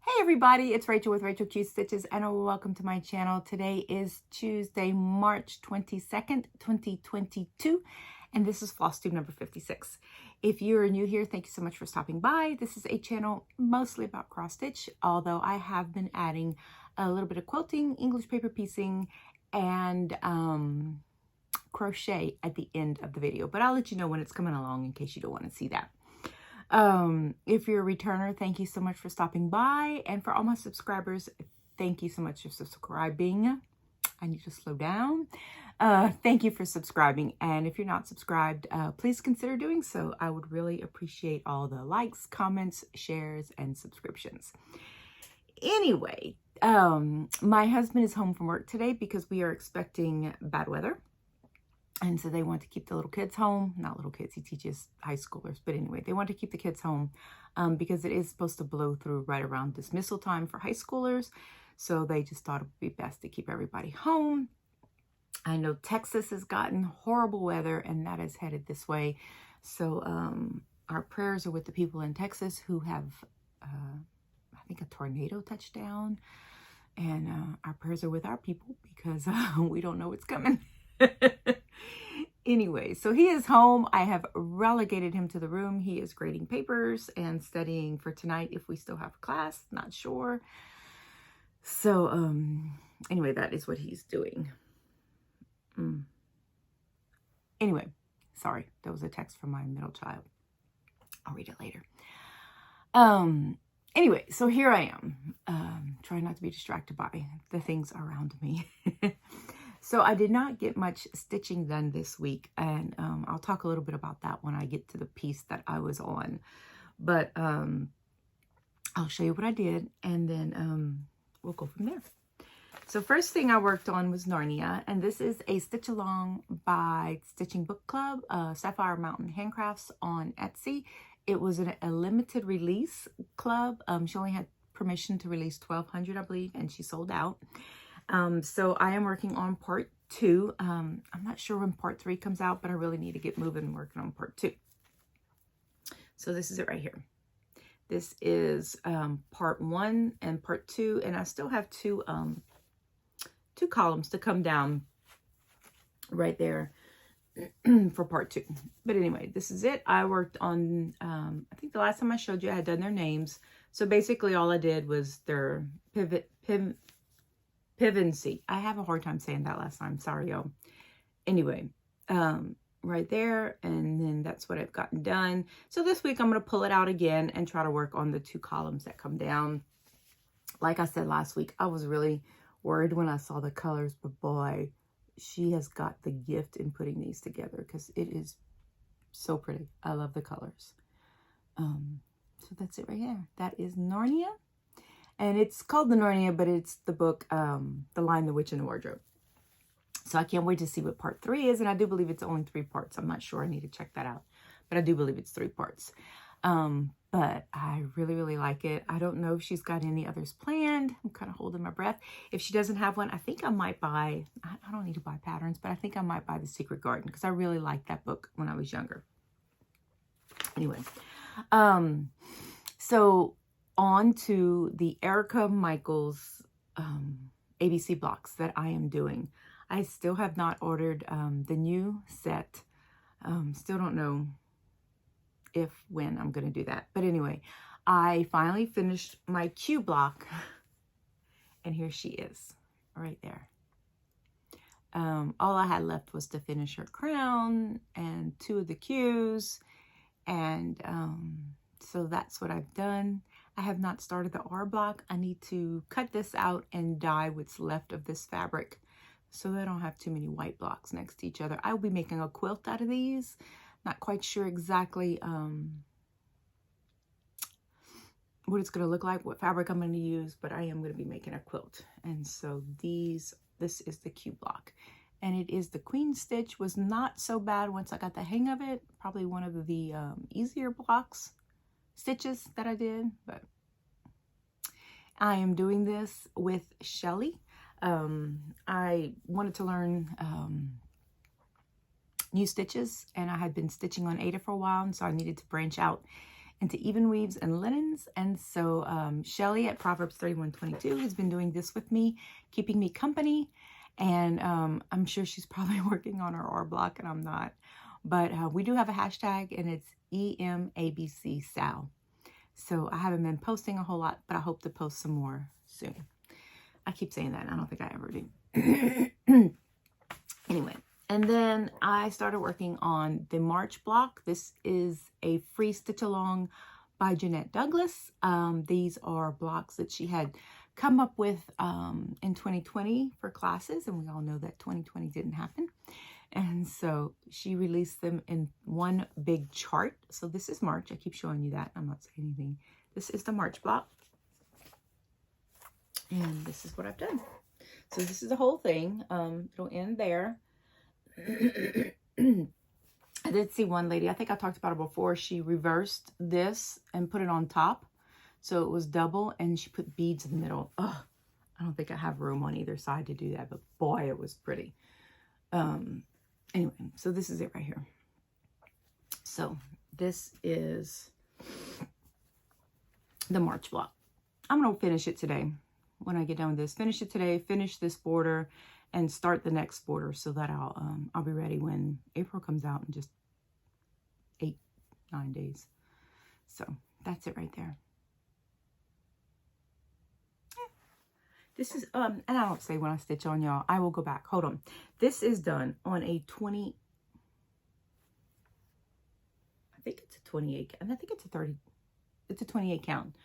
Hey everybody, it's Rachel with Rachel Cute Stitches and welcome to my channel. Today is Tuesday, March 22nd, 2022, and this is FlossTube number 56. If you're new here, thank you so much for stopping by. This is a channel mostly about cross stitch, although I have been adding a little bit of quilting, English paper piecing, and crochet at the end of the video, but I'll let you know when it's coming along in case you don't want to see that. If you're a returner, thank you so much for stopping by. And for all my subscribers, thank you so much for subscribing. I need to slow down. Thank you for subscribing. And if you're not subscribed, please consider doing so. I would really appreciate all the likes, comments, shares, and subscriptions. Anyway, my husband is home from work today because we are expecting bad weather. And so they want to keep the little kids home. Not little kids, he teaches high schoolers. But anyway, they want to keep the kids home because it is supposed to blow through right around dismissal time for high schoolers. So they just thought it would be best to keep everybody home. I know Texas has gotten horrible weather and that is headed this way. So our prayers are with the people in Texas who have, I think, a tornado touchdown. And our prayers are with our people because we don't know what's coming. Anyway, so he is home. I have relegated him to the room. He is grading papers and studying for tonight if we still have class. Not sure. So, anyway, that is what he's doing. Anyway, sorry. That was a text from my middle child. I'll read it later. Anyway, so here I am. Trying not to be distracted by the things around me. So I did not get much stitching done this week, and I'll talk a little bit about that when I get to the piece that I was on. But I'll show you what I did, and then we'll go from there. So first thing I worked on was Narnia, and this is a stitch along by Stitching Book Club, Sapphire Mountain Handcrafts on Etsy. It was a limited release club. She only had permission to release 1,200, I believe, and she sold out. So I am working on part 2. I'm not sure when part 3 comes out, but I really need to get moving and working on part 2. So this is it right here. This is part 1 and part 2, and I still have two columns to come down right there for part 2. But anyway, this is it. I worked on, I think the last time I showed you, I had done their names. So basically all I did was their pivancy. I have a hard time saying that last time. Sorry, y'all. Anyway, right there. And then that's what I've gotten done. So this week I'm going to pull it out again and try to work on the 2 columns that come down. Like I said last week, I was really worried when I saw the colors, but boy, she has got the gift in putting these together because it is so pretty. I love the colors. So that's it right here. That is Narnia. And it's called the Narnia, but it's the book, The Lion, the Witch, and the Wardrobe. So I can't wait to see what part 3 is. And I do believe it's only 3 parts. I'm not sure. I need to check that out. But I do believe it's 3 parts. But I really, really like it. I don't know if she's got any others planned. I'm kind of holding my breath. If she doesn't have one, I think I might buy, I don't need to buy patterns, but I think I might buy The Secret Garden because I really liked that book when I was younger. Anyway, so on to the Erica Michaels ABC blocks that I am doing. I still have not ordered the new set. Still don't know when I'm going to do that. But anyway, I finally finished my Q block. And here she is right there. All I had left was to finish her crown and 2 of the Qs. And so that's what I've done. I have not started the R block. I need to cut this out and dye what's left of this fabric so I don't have too many white blocks next to each other. I will be making a quilt out of these. Not quite sure exactly what it's going to look like, what fabric I'm going to use, but I am going to be making a quilt. And so this is the Q block. And it is the Queen Stitch. Was not so bad once I got the hang of it. Probably one of the easier stitches that I did, but I am doing this with Shelly. I wanted to learn new stitches, and I had been stitching on Ada for a while, and so I needed to branch out into even weaves and linens. And so Shelly at Proverbs3122 has been doing this with me, keeping me company. And I'm sure she's probably working on her R block and I'm not. But we do have a hashtag and it's EMABCSal. So I haven't been posting a whole lot, but I hope to post some more soon. I keep saying that. I don't think I ever do. Anyway, and then I started working on the March block. This is a free stitch along by Jeanette Douglas. These are blocks that she had come up with in 2020 for classes, and we all know that 2020 didn't happen. And so she released them in one big chart. So this is March. I keep showing you that. I'm not saying anything. This is the March block. And this is what I've done. So this is the whole thing. It'll end there. I did see one lady, I think I talked about it before. She reversed this and put it on top. So it was double and she put beads in the middle. Ugh, I don't think I have room on either side to do that, but boy, it was pretty. Anyway, so this is it right here. So this is the March block. I'm going to finish it today. When I get done with this, finish it today, finish this border and start the next border so that I'll be ready when April comes out in just 8-9 days. So that's it right there. This is, and I don't say when I stitch on y'all, I will go back. Hold on. This is done on a 20, I think it's a 28, and I think it's a 30, it's a 28 count.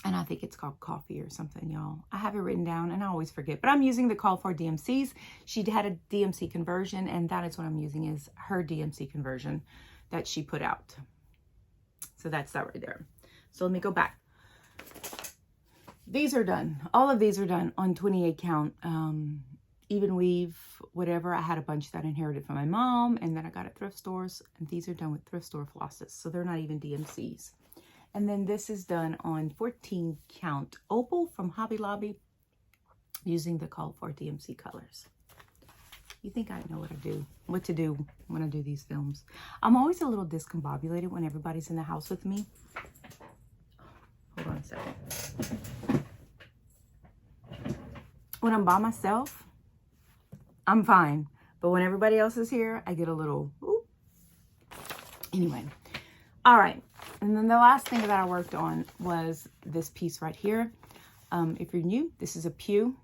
And I think it's called Coffee or something, y'all. I have it written down and I always forget, but I'm using the call for DMCs. She had a DMC conversion and that is what I'm using is her DMC conversion that she put out. So that's that right there. So let me go back. These are done. All of these are done on 28 count, even weave, whatever. I had a bunch that I inherited from my mom and then I got at thrift stores and these are done with thrift store flosses. So they're not even DMCs. And then this is done on 14 count opal from Hobby Lobby using the call for DMC colors. You think I know what to do when I do these films. I'm always a little discombobulated when everybody's in the house with me. Hold on a second. When I'm by myself, I'm fine. But when everybody else is here, I get a little, ooh. Anyway, all right. And then the last thing that I worked on was this piece right here. If you're new, this is a pew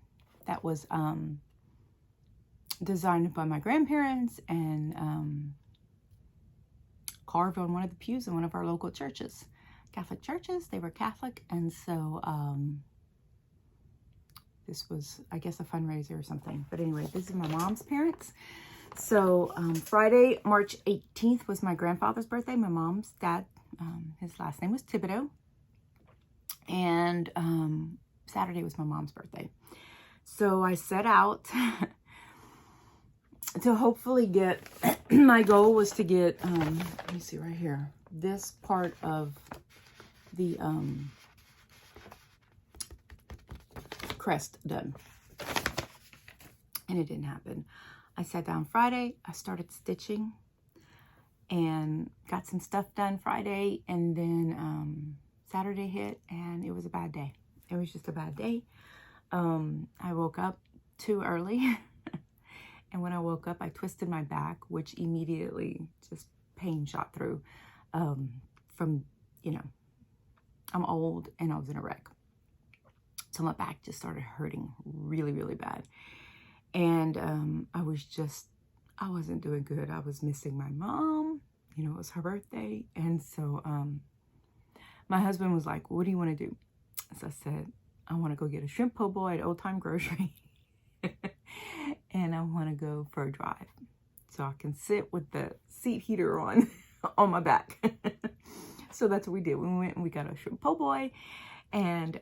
that was designed by my grandparents and carved on one of the pews in one of our local churches. Catholic churches, they were Catholic. And so this was, I guess, a fundraiser or something. But anyway, this is my mom's parents. So Friday, March 18th was my grandfather's birthday. My mom's dad. His last name was Thibodeau. And Saturday was my mom's birthday. So I set out to hopefully get, my goal was to get, let me see right here, this part of the crest done. And it didn't happen. I sat down Friday, I started stitching and got some stuff done Friday, and then Saturday hit and it was a bad day. It was just a bad day. I woke up too early and when I woke up I twisted my back, which immediately just pain shot through from, you know, I'm old and I was in a wreck. So my back just started hurting really, really bad. And I wasn't doing good. I was missing my mom. You know, it was her birthday. And so my husband was like, what do you want to do? So I said, I want to go get a shrimp po' boy at Old Time Grocery. And I want to go for a drive. So I can sit with the seat heater on my back. So that's what we did. We went and we got a shrimp po' boy. And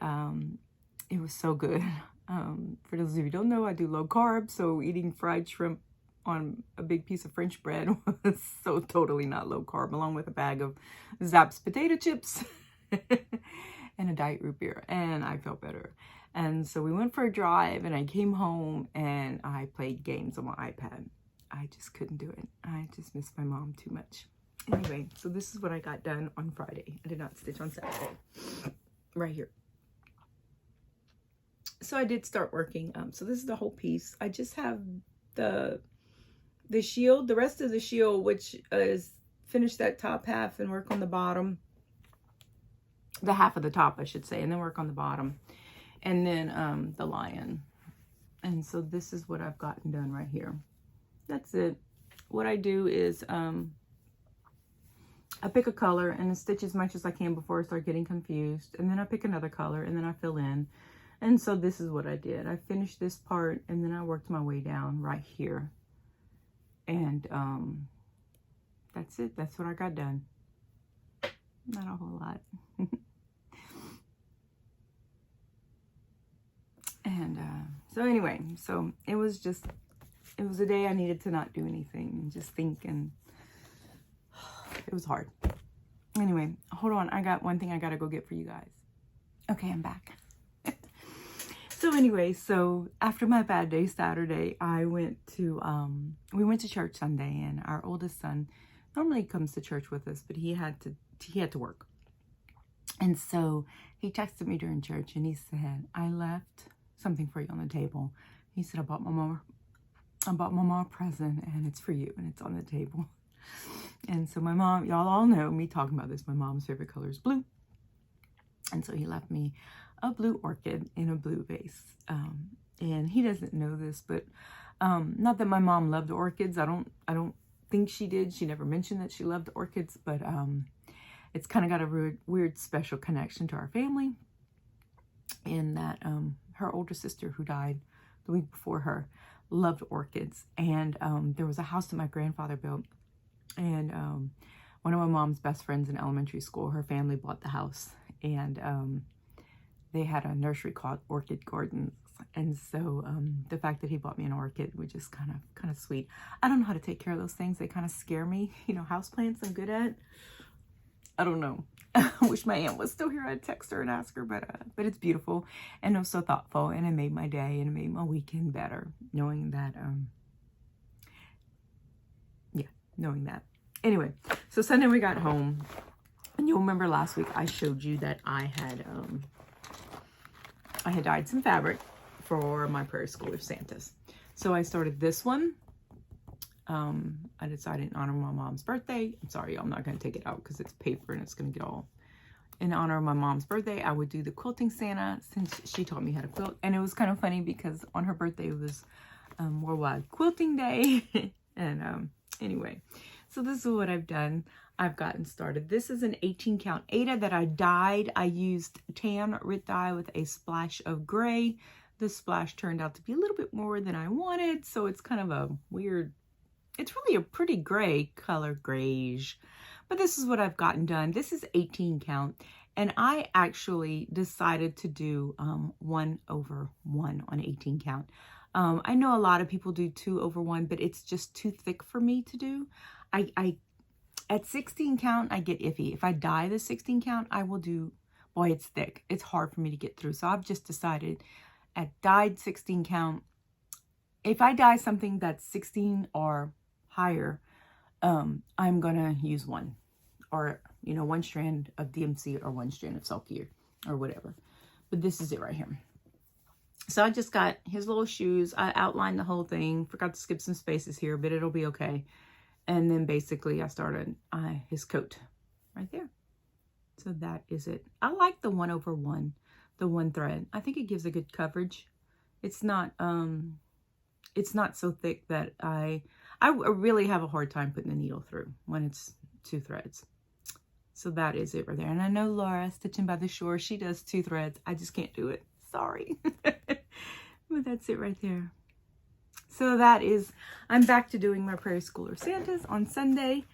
it was so good. For those of you who don't know, I do low carb. So eating fried shrimp on a big piece of French bread was so totally not low carb, along with a bag of Zapp's potato chips and a diet root beer, and I felt better. And so we went for a drive and I came home and I played games on my iPad. I just couldn't do it. I just missed my mom too much. Anyway, so this is what I got done on Friday. I did not stitch on Saturday. Right here. So I did start working. So this is the whole piece. I just have the shield, the rest of the shield, which is finish that top half and work on the bottom. The half of the top, I should say, and then work on the bottom. And then the lion. And so this is what I've gotten done right here. That's it. What I do is I pick a color and I stitch as much as I can before I start getting confused. And then I pick another color and then I fill in. And so this is what I did. I finished this part and then I worked my way down right here. And that's it. That's what I got done. Not a whole lot. And so anyway, so it was a day I needed to not do anything and just think, and it was hard. Anyway, hold on. I got one thing I got to go get for you guys. Okay, I'm back. So anyway, so after my bad day Saturday, we went to church Sunday, and our oldest son normally comes to church with us, but he had to work. And so he texted me during church and he said, I left something for you on the table. He said, I bought my mom a present and it's for you and it's on the table. And so my mom, y'all all know me talking about this, my mom's favorite color is blue. And so he left me a blue orchid in a blue vase. And he doesn't know this, but not that my mom loved orchids. I don't think she did. She never mentioned that she loved orchids, but it's kind of got a weird special connection to our family, in that her older sister, who died the week before her, loved orchids. And there was a house that my grandfather built, and one of my mom's best friends in elementary school, her family bought the house, and they had a nursery called Orchid Gardens. And so the fact that he bought me an orchid was just kind of sweet. I don't know how to take care of those things. They kind of scare me. You know, houseplants I'm good at. I don't know. I wish my aunt was still here. I'd text her and ask her, but it's beautiful, and it was so thoughtful, and it made my day and it made my weekend better, knowing that, knowing that. Anyway, so Sunday we got home, and you'll remember last week I showed you that I had dyed some fabric for my prairie schooler Santas. So I started this one. I decided in honor of my mom's birthday. I'm sorry, I'm not going to take it out because it's paper and it's going to get all. In honor of my mom's birthday, I would do the quilting Santa, since she taught me how to quilt. And it was kind of funny because on her birthday it was Worldwide Quilting Day. And anyway, so this is what I've done. I've gotten started. This is an 18 count Ada that I dyed. I used tan Rit dye with a splash of gray. This splash turned out to be a little bit more than I wanted, so it's kind of a weird. It's really a pretty gray color, grayish. But this is what I've gotten done. This is 18 count. And I actually decided to do 1/1 on 18 count. I know a lot of people do 2/1, but it's just too thick for me to do. At 16 count, I get iffy. If I dye the 16 count, I will do, boy, it's thick. It's hard for me to get through. So I've just decided at dyed 16 count, if I dye something that's 16 or higher, I'm gonna use one, or one strand of DMC or one strand of Sulky or whatever. But this is it right here. So I just got his little shoes. I outlined the whole thing. Forgot to skip some spaces here, but it'll be okay. And then basically I started his coat right there. So that is it. I like the 1/1, the one thread. I think it gives a good coverage. It's not so thick that I really have a hard time putting the needle through when it's 2 threads. So that is it right there. And I know Laura, Stitching by the Shore, she does 2 threads. I just can't do it. Sorry. But that's it right there. So that is, I'm back to doing my prairie schooler Santas on Sunday.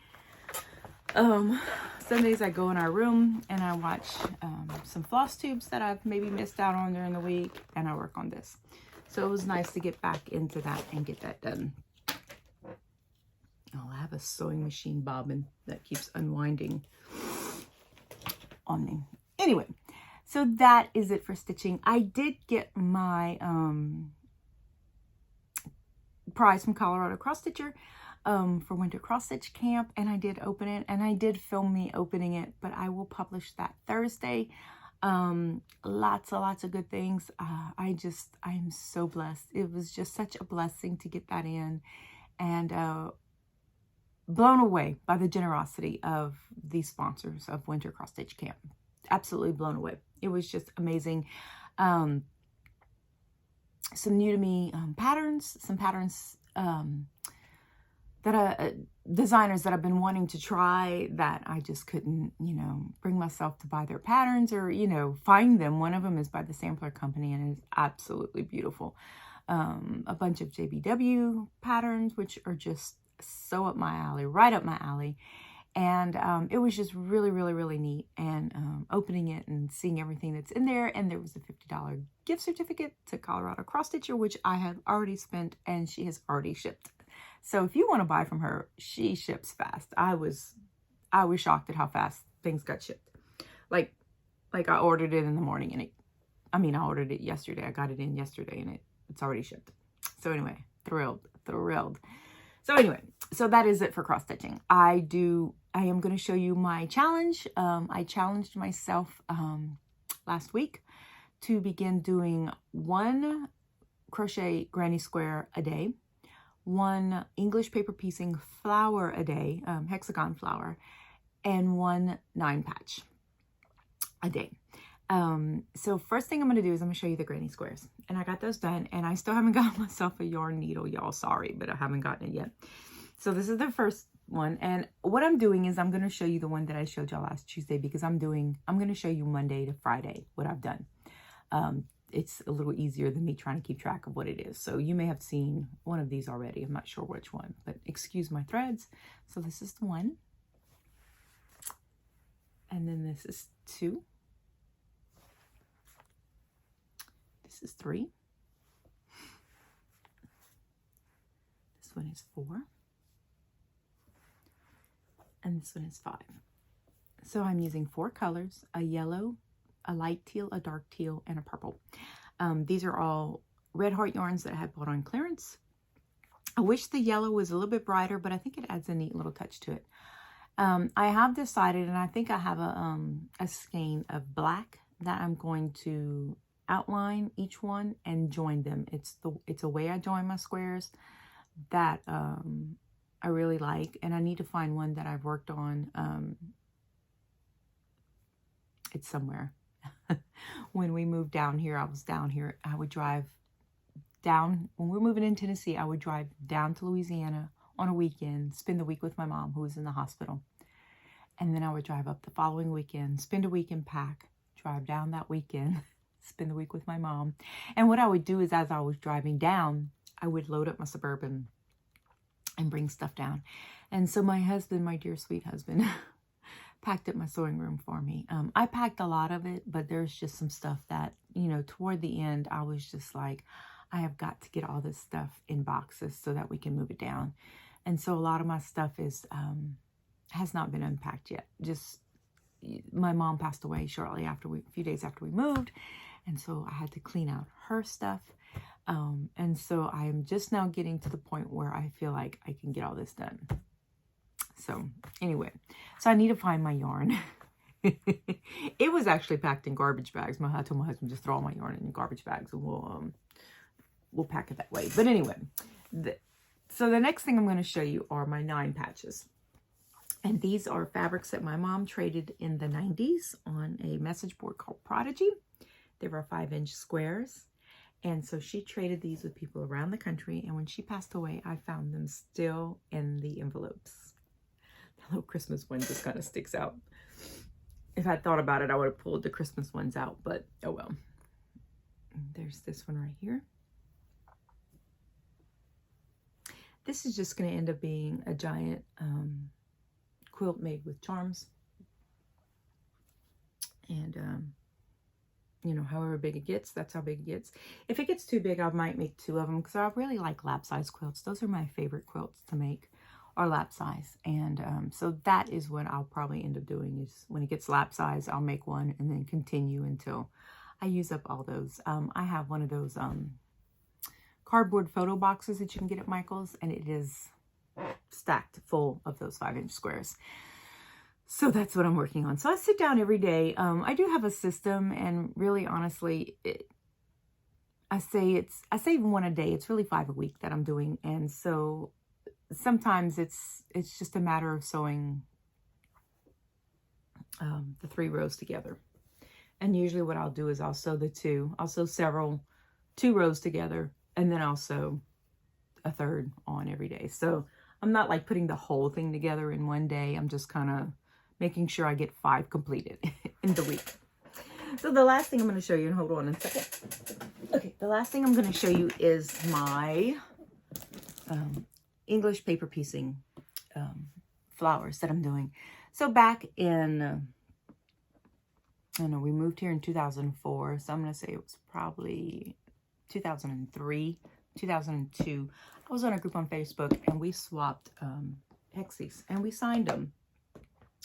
Sundays I go in our room and I watch some FlossTubes that I've maybe missed out on during the week, and I work on this. So it was nice to get back into that and get that done. Oh, I have a sewing machine bobbin that keeps unwinding on me. Anyway, so that is it for stitching. I did get my prize from Colorado Cross Stitcher. for Winter Cross Stitch Camp, and I did open it, and I did film me opening it, but I will publish that Thursday. Lots of good things. I am so blessed. It was just such a blessing to get that in, and blown away by the generosity of the sponsors of Winter Cross Stitch Camp. Absolutely blown away. It was just amazing. Some new to me patterns, some patterns that designers that I've been wanting to try that I just couldn't, bring myself to buy their patterns or, find them. One of them is by the Sampler Company and is absolutely beautiful. A bunch of JBW patterns, which are just so up my alley, right up my alley. And it was just really neat. And opening it and seeing everything that's in there. And there was a $50 gift certificate to Colorado Cross Stitcher, which I have already spent and she has already shipped. So if you want to buy from her, she ships fast. I was shocked at how fast things got shipped. Like I ordered it in the morning and I ordered it yesterday. I got it in yesterday and it's already shipped. So anyway, thrilled. So anyway, so that is it for cross stitching. I am going to show you my challenge. I challenged myself last week to begin doing 1 crochet granny square a day, 1 English paper piecing flower a day, hexagon flower, and 1 9 patch a day. So first thing I'm going to do is I'm going to show you the granny squares, and I got those done, and I still haven't got myself a yarn needle, y'all. Sorry, but I haven't gotten it yet. So this is the first one, and what I'm doing is I'm going to show you the one that I showed y'all last Tuesday, because I'm going to show you Monday to Friday what I've done. It's a little easier than me trying to keep track of what it is. So you may have seen one of these already. I'm not sure which one, but excuse my threads. So this is the 1. And then this is 2. This is 3. This one is 4. And this one is 5. So I'm using 4 colors, a yellow, a light teal, a dark teal, and a purple. These are all Red Heart yarns that I had bought on clearance. I wish the yellow was a little bit brighter, but I think it adds a neat little touch to it. I have decided, and I think I have a skein of black that I'm going to outline each one and join them. It's a way I join my squares that I really like, and I need to find one that I've worked on. It's somewhere. When we moved down here, I was down here. I would drive down. When we were moving in Tennessee, I would drive down to Louisiana on a weekend, spend the week with my mom, who was in the hospital. And then I would drive up the following weekend, spend a week in Pack, drive down that weekend, spend the week with my mom. And what I would do is, as I was driving down, I would load up my Suburban and bring stuff down. And so my husband, my dear sweet husband, packed up my sewing room for me. I packed a lot of it, but there's just some stuff that, toward the end, I was just like, I have got to get all this stuff in boxes so that we can move it down. And so a lot of my stuff has not been unpacked yet. Just, my mom passed away shortly after a few days after we moved. And so I had to clean out her stuff. And so I am just now getting to the point where I feel like I can get all this done. So anyway, so I need to find my yarn. It was actually packed in garbage bags. I told my husband, just throw all my yarn in garbage bags and we'll pack it that way. But anyway, so the next thing I'm going to show you are my 9 patches. And these are fabrics that my mom traded in the 90s on a message board called Prodigy. They were 5-inch squares. And so she traded these with people around the country. And when she passed away, I found them still in the envelopes. The little Christmas one just kind of sticks out. If I thought about it, I would have pulled the Christmas ones out, but oh well. There's this one right here. This is just going to end up being a giant quilt made with charms. And, however big it gets, that's how big it gets. If it gets too big, I might make 2 of them, because I really like lap size quilts. Those are my favorite quilts to make, are lap size. And so that is what I'll probably end up doing, is when it gets lap size, I'll make one and then continue until I use up all those. I have one of those cardboard photo boxes that you can get at Michael's, and it is stacked full of those 5-inch squares. So that's what I'm working on. So I sit down every day. I do have a system, and really, honestly, I say even one a day. It's really 5 a week that I'm doing. And so sometimes it's just a matter of sewing the 3 rows together. And usually what I'll do is I'll sew I'll sew 2 rows together, and then I'll sew a 3rd on every day. So I'm not like putting the whole thing together in one day. I'm just kind of making sure I get 5 completed in the week. So the last thing I'm going to show you, and hold on a second. Okay, the last thing I'm going to show you is my English paper piecing flowers that I'm doing. So back in, I don't know, we moved here in 2004. So I'm going to say it was probably 2003, 2002. I was on a group on Facebook, and we swapped Hexies, and we signed them.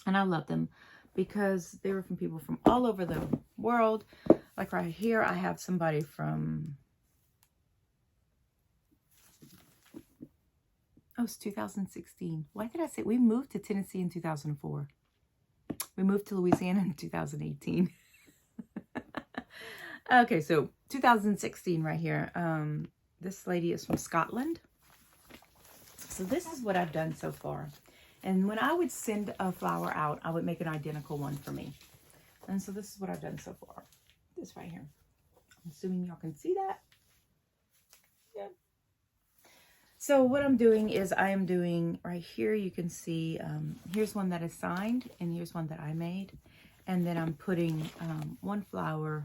And I love them because they were from people from all over the world. Like right here, I have somebody from, oh, it's 2016. Why did I say, we moved to Tennessee in 2004. We moved to Louisiana in 2018. Okay, so 2016 right here. This lady is from Scotland. So this is what I've done so far. And when I would send a flower out, I would make an identical one for me. And so this is what I've done so far. This right here. I'm assuming y'all can see that. Yeah. So what I'm doing is I am doing right here, you can see, here's one that is signed, and here's one that I made. And then I'm putting one flower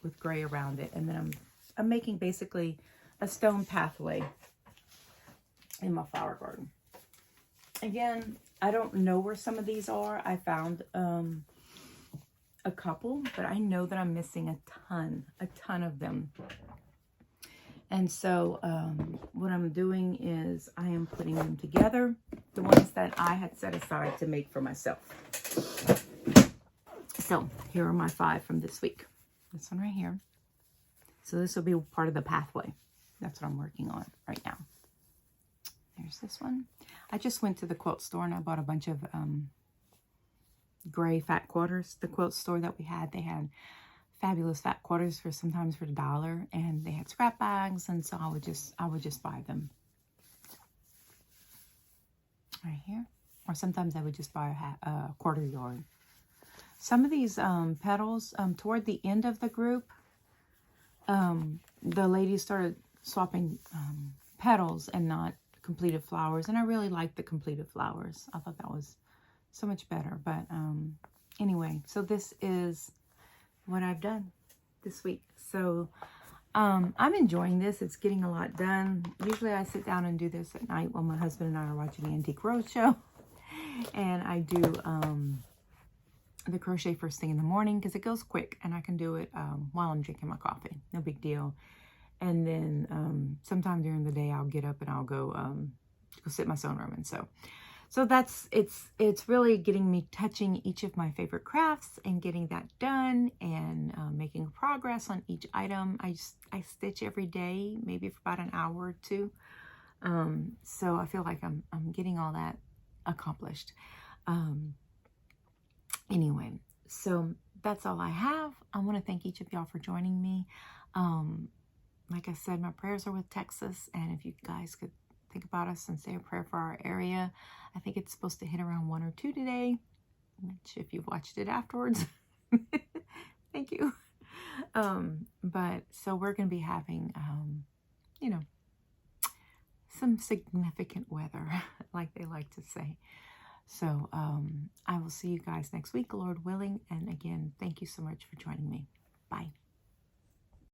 with gray around it. And then I'm making basically a stone pathway in my flower garden. Again, I don't know where some of these are. I found a couple, but I know that I'm missing a ton of them. And so what I'm doing is I am putting them together, the ones that I had set aside to make for myself. So here are my 5 from this week. This one right here. So this will be part of the pathway. That's what I'm working on right now. There's this one. I just went to the quilt store and I bought a bunch of gray fat quarters. The quilt store that we had, they had fabulous fat quarters for sometimes for $1, and they had scrap bags, and so I would just buy them right here, or sometimes I would just buy a quarter yard. Some of these petals toward the end of the group, the ladies started swapping petals and not completed flowers, and I really liked the completed flowers. I thought that was so much better. But anyway, so this is what I've done this week. So I'm enjoying this. It's getting a lot done. Usually I sit down and do this at night while my husband and I are watching the Antique Roadshow, and I do the crochet first thing in the morning because it goes quick, and I can do it while I'm drinking my coffee. No big deal. And then sometime during the day, I'll get up and I'll go sit in my sewing room and sew. So that's, it's really getting me touching each of my favorite crafts and getting that done, and making progress on each item. I stitch every day, maybe for about an hour or 2. So I feel like I'm getting all that accomplished. Anyway, so that's all I have. I want to thank each of y'all for joining me. Like I said, my prayers are with Texas, and if you guys could think about us and say a prayer for our area. I think it's supposed to hit around 1 or 2 today, which if you've watched it afterwards, thank you. But so we're going to be having, you know, some significant weather, like they like to say. So I will see you guys next week, Lord willing. And again, thank you so much for joining me. Bye.